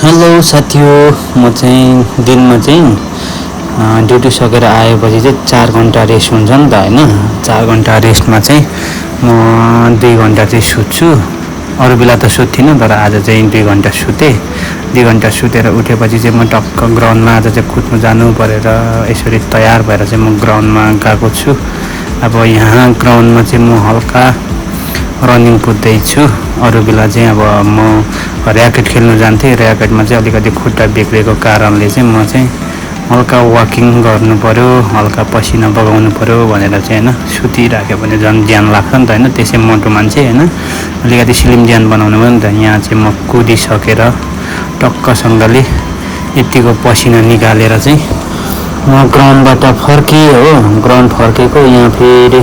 Hello साथीहरु, म चाहिँ दिनमा चाहिँ ड्युटी सकेर आएपछि चाहिँ 4 घण्टा रेस्ट हुन्छ नि त हैन। 4 घण्टा रेस्टमा चाहिँ म 2 घण्टा चाहिँ सुत्छु। अरू बेला त सुत्थिनँ, तर आज चाहिँ 2 घण्टा सुतेँ। 2 घण्टा सुतेर उठेपछि चाहिँ म टक्क ग्राउन्डमा आज चाहिँ कुद्नु जानु परेर यसरी तयार भएर चाहिँ म ग्राउन्डमा गएको छु। अब यहाँ ग्राउन्डमा चाहिँ म हल्का रनिङ कुद्दैछु। अरू बेला चाहिँ अब म र्याकेट खेल्नु जान्थेँ। र्याकेटमा चाहिँ अलिकति खुट्टा बिग्रेको कारणले चाहिँ म चाहिँ हल्का वाकिङ गर्नु पर्यो, हल्का पसिना बगाउनु पर्यो भनेर चाहिँ हैन सुतिराख्यो भने झन् ज्यान लाग्छ नि त हैन। त्यसै मोटो मान्छे हैन, अलिकति स्लिम ज्यान बनाउनु पर्यो नि त। यहाँ चाहिँ म कुदिसकेर टक्कसँगले यतिको पसिना निकालेर चाहिँ म ग्राउन्डबाट फर्केँ हो। ग्राउन्ड फर्केको यहाँ फेरि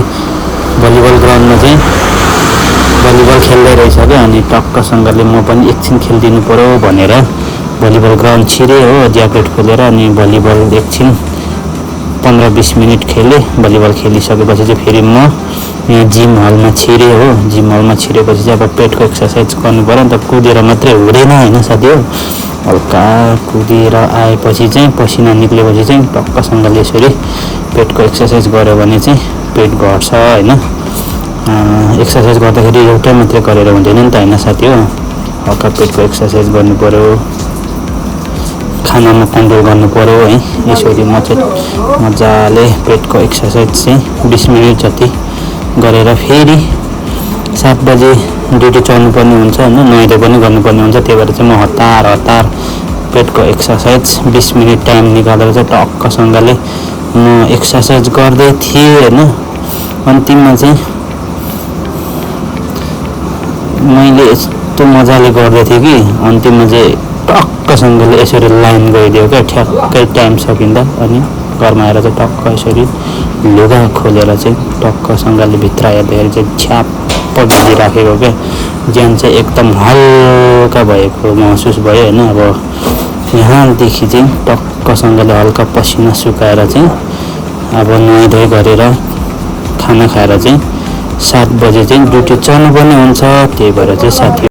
भलिबल ग्राउन्डमा चाहिँ भलिबल खेल्दै रहेछ क्या। अनि टक्कसँगले म पनि एकछिन खेलिदिनु पर्यो भनेर भलिबल ग्राउन्ड छिरेँ हो, ज्याकेट खोलेर। अनि भलिबल एकछिन 15-20 मिनट खेलेँ। भलिबल खेलिसकेपछि चाहिँ फेरि म यहाँ जिम हलमा छिरेँ हो। जिम हलमा छिरेपछि चाहिँ अब पेटको एक्सर्साइज गर्नु पर्यो नि त, कुदेर मात्रै हुँदैन हैन साथी हो। हल्का कुदेर आएपछि चाहिँ पसिना निक्लेपछि चाहिँ टक्कसँगले यसरी पेटको एक्सर्साइज गर्यो भने चाहिँ पेट घट्छ हैन। एक्सर्साइज गर्दाखेरि एउटै मात्रै गरेर हुँदैन नि त हैन साथी हो। हल्का पेटको एक्सर्साइज गर्नु पर्यो, खानामा कन्ट्रोल गर्नु पर्यो है। यसरी म चाहिँ मजाले पेटको एक्सर्साइज चाहिँ 20 मिनट जति गरेर फेरि 7 बजे ड्युटी चढ्नुपर्ने हुन्छ हैन। नुहाइधुवाइ पनि गर्नुपर्ने हुन्छ। त्यही भएर चाहिँ म हतार पेटको एक्सर्साइज 20 मिनट टाइम निकालेर चाहिँ टक्कसँगले म एक्सर्साइज गर्दै थिएँ हैन। अन्तिममा चाहिँ मैले यस्तो मजाले गर्दै थिएँ कि अन्तिममा चाहिँ टक्कसँगले यसरी लाइन गइदियो क्या, ठ्याक्कै टाइम सकिँदा। अनि घरमा आएर चाहिँ टक्क यसरी लुगा खोलेर चाहिँ टक्कसँगले भित्र हेर्दाखेरि चाहिँ छ्याप्प भिजिराखेको क्या। ज्यान चाहिँ एकदम हल्का भएको महसुस भयो हैन। अब यहाँदेखि चाहिँ टक्कसँगले हल्का पसिना सुकाएर चाहिँ अब नुहाइधुवाइ गरेर खाना खाएर चाहिँ 7 बजे चाहिँ ड्युटी चढ्नुपर्ने हुन्छ। त्यही भएर चाहिँ साथी